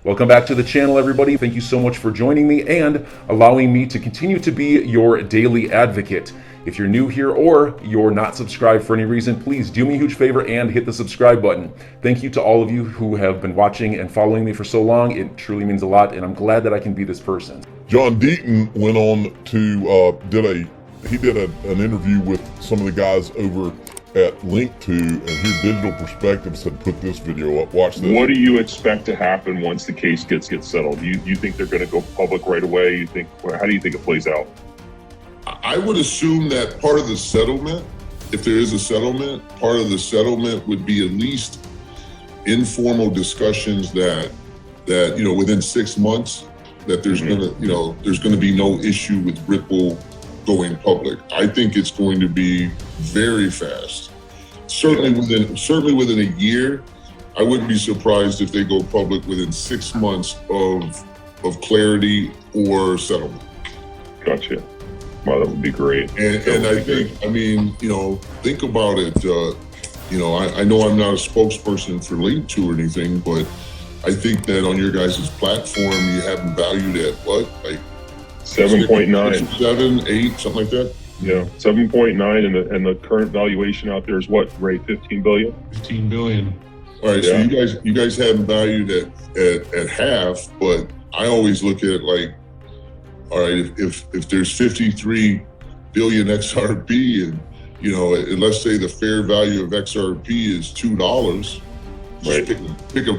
Welcome back to the channel, everybody. Thank you so much for joining me and allowing me to continue to be your daily advocate. If you're new here or you're not subscribed for any reason, please do me a huge favor and hit the subscribe button. Thank you to all of you who have been watching and following me for so long. It truly means a lot, and I'm glad that I can be this person. John Deaton went on to did an interview with some of the guys over at Link2, and here Digital Perspectives had put this video up. Watch this. What do you expect to happen once the case gets settled? You think they're going to go public right away? How do you think it plays out? I would assume that part of the settlement, if there is a settlement, part of the settlement would be at least informal discussions that within 6 months that there's there's gonna be no issue with Ripple going public. I think it's going to be very fast. Certainly within a year. I wouldn't be surprised if they go public within 6 months of clarity or settlement. Gotcha. Wow, that would be great. And I think, think about it. I know I'm not a spokesperson for Link2 or anything, but I think that on your guys' platform, you have them valued at what? Like 7.9. 7, 8, something like that? Yeah, 7.9, and the current valuation out there is what, Ray? 15 billion? 15 billion. All right, yeah. So you guys have them valued at half, but I always look at it like, all right, if there's 53 billion XRP, and let's say the fair value of XRP is $2, right?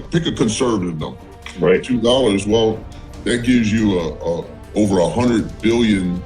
Pick a conservative number, right? $2. Well, that gives you over 100 billion,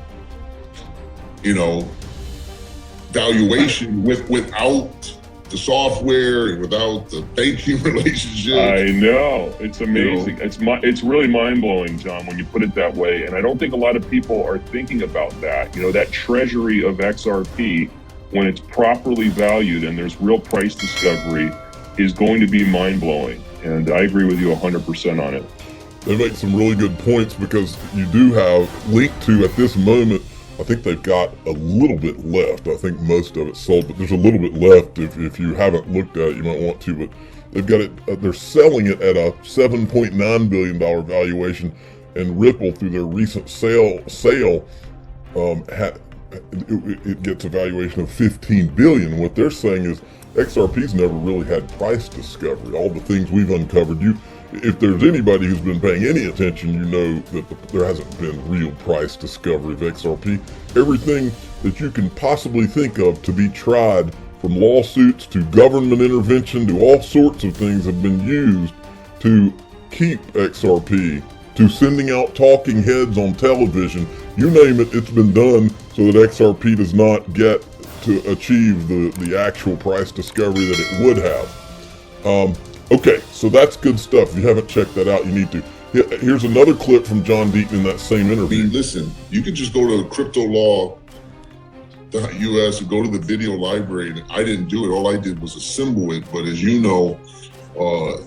valuation without the software and without the banking relationship. I know, it's amazing. It's really mind-blowing, John, when you put it that way. And I don't think a lot of people are thinking about that. That treasury of XRP, when it's properly valued and there's real price discovery, is going to be mind-blowing. And I agree with you 100% on it. They make some really good points, because you do have Link2 at this moment. I think they've got a little bit left. I think most of it's sold, but there's a little bit left. If you haven't looked at it, you might want to, but they've got it, they're selling it at a $7.9 billion valuation, and Ripple, through their recent sale, it gets a valuation of 15 billion. What they're saying is XRP's never really had price discovery. All the things we've uncovered, if there's anybody who's been paying any attention, you know that there hasn't been real price discovery of XRP. Everything that you can possibly think of to be tried, from lawsuits to government intervention to all sorts of things, have been used to keep XRP, to sending out talking heads on television. You name it, it's been done so that XRP does not get to achieve the actual price discovery that it would have. Okay, so that's good stuff. If you haven't checked that out, you need to. Here's another clip from John Deaton in that same interview. Listen, you can just go to cryptolaw.us and go to the video library. And I didn't do it. All I did was assemble it. But as you know,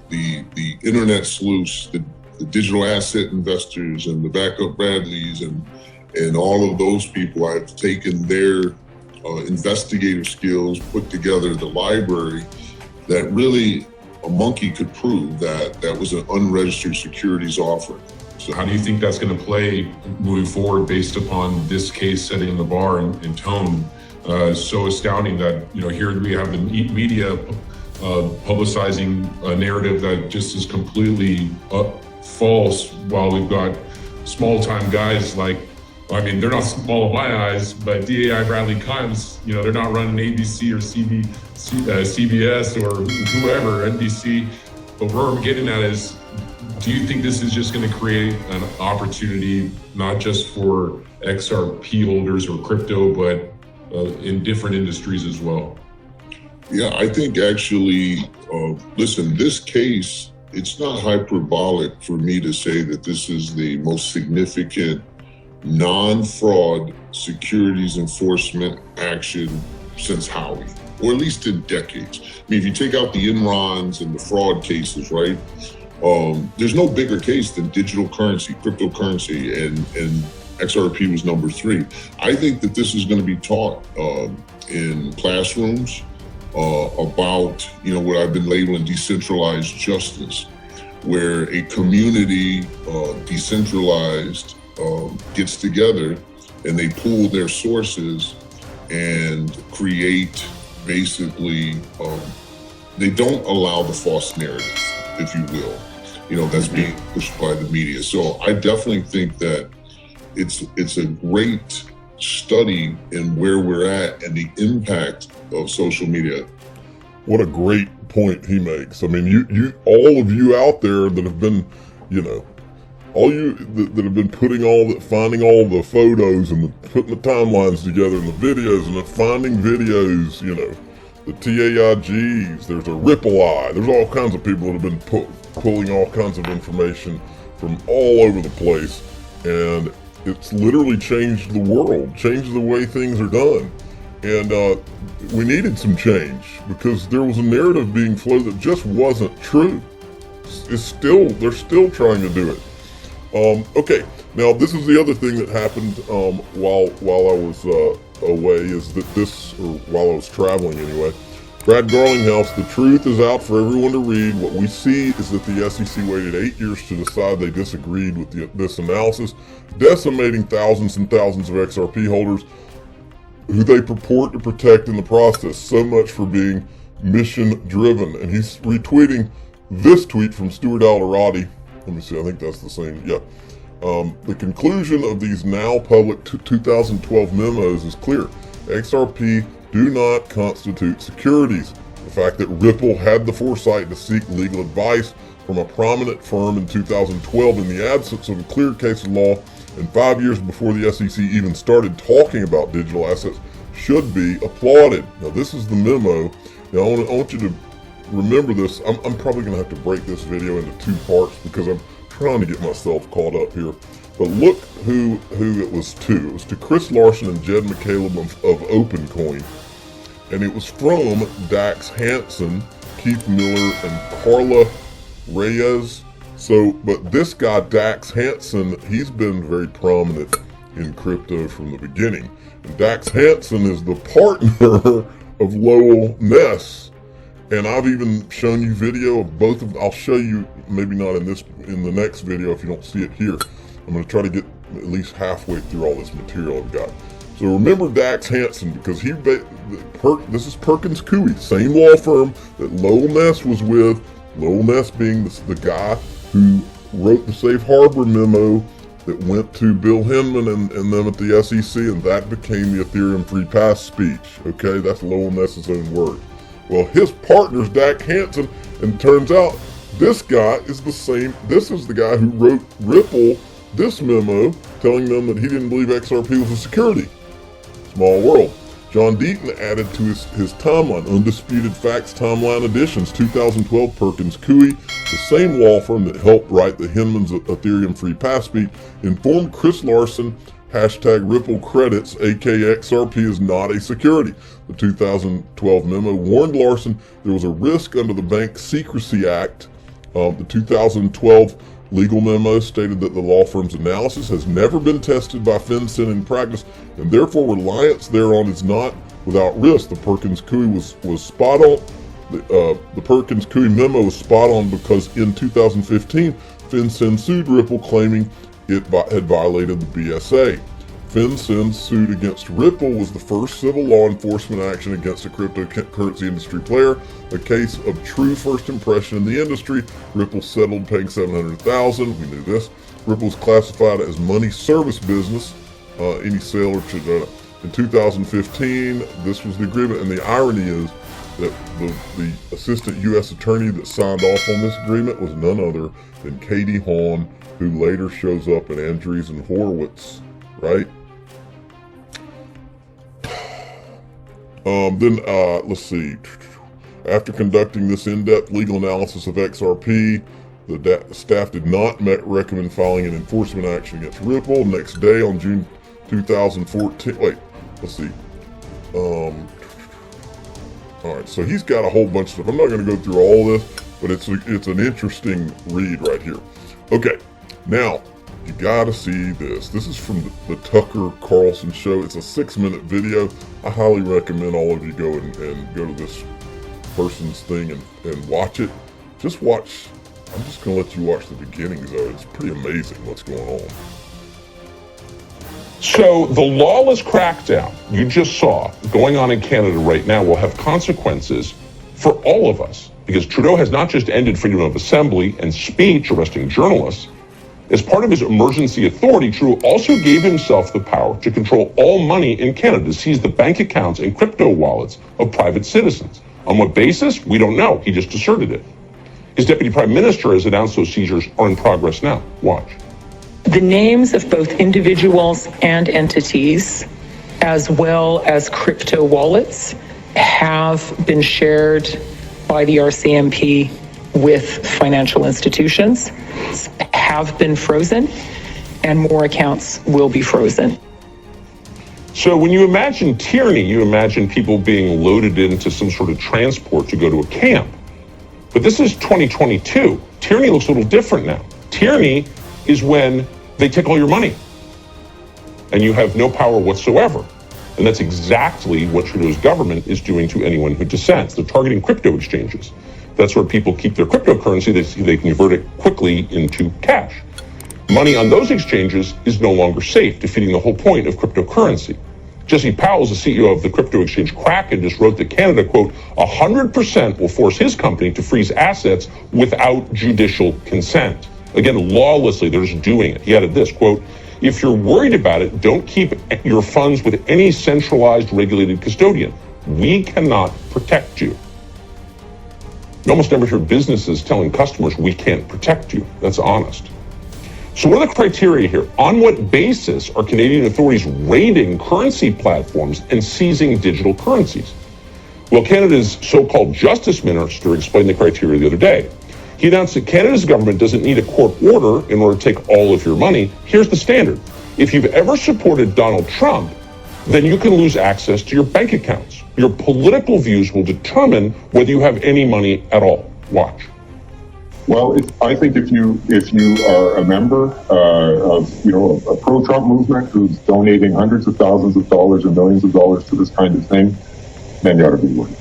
the internet sleuths, the digital asset investors, and the backup Bradleys, and all of those people, I've taken their investigative skills, put together the library that really a monkey could prove that was an unregistered securities offering. So how do you think that's going to play moving forward, based upon this case setting the bar in tone so astounding that, here we have the media publicizing a narrative that just is completely false, while we've got small-time guys like, they're not small in my eyes, but DAI Bradley Kimes, they're not running ABC or CBS or whoever, NBC. But where I'm getting at is, do you think this is just going to create an opportunity, not just for XRP holders or crypto, but in different industries as well? Yeah, I think actually, listen, this case, it's not hyperbolic for me to say that this is the most significant non-fraud securities enforcement action since Howey, or at least in decades. If you take out the Enrons and the fraud cases, right? There's no bigger case than digital currency, cryptocurrency, and XRP was number 3. I think that this is going to be taught in classrooms about, what I've been labeling decentralized justice. where a community, decentralized, gets together and they pool their sources and create basically, they don't allow the false narrative, if you will, that's being pushed by the media. So I definitely think that it's a great study in where we're at and the impact of social media. What a great point he makes. I mean, you all of you out there that have been, all you that have been finding all the photos and putting the timelines together and the videos and finding videos, the TAIGs, there's a Ripple Eye, there's all kinds of people that have been pulling all kinds of information from all over the place, and it's literally changed the world, changed the way things are done. And we needed some change because there was a narrative being floated that just wasn't true. They're still trying to do it. Okay, now this is the other thing that happened while I was away, is that while I was traveling anyway. Brad Garlinghouse, the truth is out for everyone to read. What we see is that the SEC waited 8 years to decide they disagreed with this analysis, decimating thousands and thousands of XRP holders who they purport to protect in the process. So much for being mission driven. And he's retweeting this tweet from Stuart Alderati. Let me see, I think that's the same. Yeah. The conclusion of these now public 2012 memos is clear. XRP do not constitute securities. The fact that Ripple had the foresight to seek legal advice from a prominent firm in 2012 in the absence of a clear case of law and 5 years before the SEC even started talking about digital assets should be applauded. Now, this is the memo. Now, I want you to remember this. I'm probably going to have to break this video into two parts because I'm trying to get myself caught up here. But look who it was to. It was to Chris Larson and Jed McCaleb of OpenCoin. And it was from Dax Hansen, Keith Miller, and Carla Reyes. So, but this guy, Dax Hansen, he's been very prominent in crypto from the beginning. And Dax Hansen is the partner of Lowell Ness. And I've even shown you video of both of them. I'll show you, maybe not in the next video if you don't see it here. I'm going to try to get at least halfway through all this material I've got. So remember Dax Hansen, because this is Perkins Coie, same law firm that Lowell Ness was with. Lowell Ness being the guy who wrote the safe harbor memo that went to Bill Hinman and them at the SEC, and that became the Ethereum free pass speech. Okay, that's Lowell Ness's own word. Well, his partner's Dax Hansen, and turns out this guy is the same. This is the guy who wrote Ripple this memo telling them that he didn't believe XRP was a security. Small world. John Deaton added to his timeline, Undisputed Facts Timeline Editions, 2012 Perkins Coie, the same law firm that helped write the Hinman's Ethereum free pass speech, informed Chris Larson, #Ripple credits, aka XRP is not a security. The 2012 memo warned Larson there was a risk under the Bank Secrecy Act. The 2012 legal memo stated that the law firm's analysis has never been tested by FinCEN in practice, and therefore reliance thereon is not without risk. The Perkins Coie was spot on. The Perkins Coie memo was spot on because in 2015, FinCEN sued Ripple, claiming it had violated the BSA. FinCEN's suit against Ripple was the first civil law enforcement action against a cryptocurrency industry player, a case of true first impression in the industry. Ripple settled paying $700,000. We knew this. Ripple was classified as money service business. Any sale or in 2015, this was the agreement, and the irony is that the assistant U.S. attorney that signed off on this agreement was none other than Katie Hawn, who later shows up in Andreessen Horowitz, right? Let's see. After conducting this in-depth legal analysis of XRP, the staff did not recommend filing an enforcement action against Ripple. Next day, on June 2014, wait, let's see. All right, so he's got a whole bunch of stuff. I'm not going to go through all this, but it's an interesting read right here. Okay, now you got to see this. This is from the Tucker Carlson show. It's a 6-minute video. I highly recommend all of you go and go to this person's thing and watch it. Just watch I'm just going to let you watch the beginnings of it. It's pretty amazing what's going on. So the lawless crackdown you just saw going on in Canada right now will have consequences for all of us, because Trudeau has not just ended freedom of assembly and speech, arresting journalists. As part of his emergency authority, Trudeau also gave himself the power to control all money in Canada, to seize the bank accounts and crypto wallets of private citizens. On what basis? We don't know. He just asserted it. His deputy prime minister has announced those seizures are in progress now. Watch. The names of both individuals and entities, as well as crypto wallets, have been shared by the RCMP with financial institutions, have been frozen, and more accounts will be frozen. So when you imagine tyranny, you imagine people being loaded into some sort of transport to go to a camp. But this is 2022. Tyranny looks a little different now. Tyranny is when they take all your money and you have no power whatsoever. And that's exactly what Trudeau's government is doing to anyone who dissents. They're targeting crypto exchanges. That's where people keep their cryptocurrency. They can convert it quickly into cash. Money on those exchanges is no longer safe, defeating the whole point of cryptocurrency. Jesse Powell, the CEO of the crypto exchange Kraken, just wrote that Canada, quote, 100% will force his company to freeze assets without judicial consent. Again, lawlessly, they're just doing it. He added this, quote, if you're worried about it, don't keep your funds with any centralized regulated custodian. We cannot protect you. You almost never hear businesses telling customers, we can't protect you. That's honest. So what are the criteria here? On what basis are Canadian authorities raiding currency platforms and seizing digital currencies? Well, Canada's so-called justice minister explained the criteria the other day. He announced that Canada's government doesn't need a court order in order to take all of your money. Here's the standard. If you've ever supported Donald Trump, then you can lose access to your bank accounts. Your political views will determine whether you have any money at all. Watch. Well, I think if you are a member of a pro-Trump movement who's donating hundreds of thousands of dollars or millions of dollars to this kind of thing, then you ought to be worried.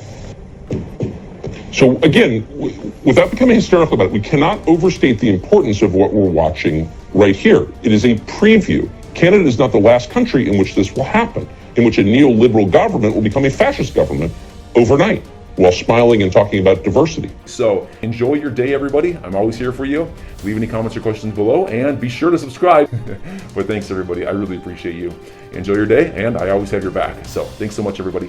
So again, without becoming hysterical about it, we cannot overstate the importance of what we're watching right here. It is a preview. Canada is not the last country in which this will happen, in which a neoliberal government will become a fascist government overnight, while smiling and talking about diversity. So enjoy your day, everybody. I'm always here for you. Leave any comments or questions below, and be sure to subscribe. But thanks, everybody. I really appreciate you. Enjoy your day, and I always have your back. So thanks so much, everybody.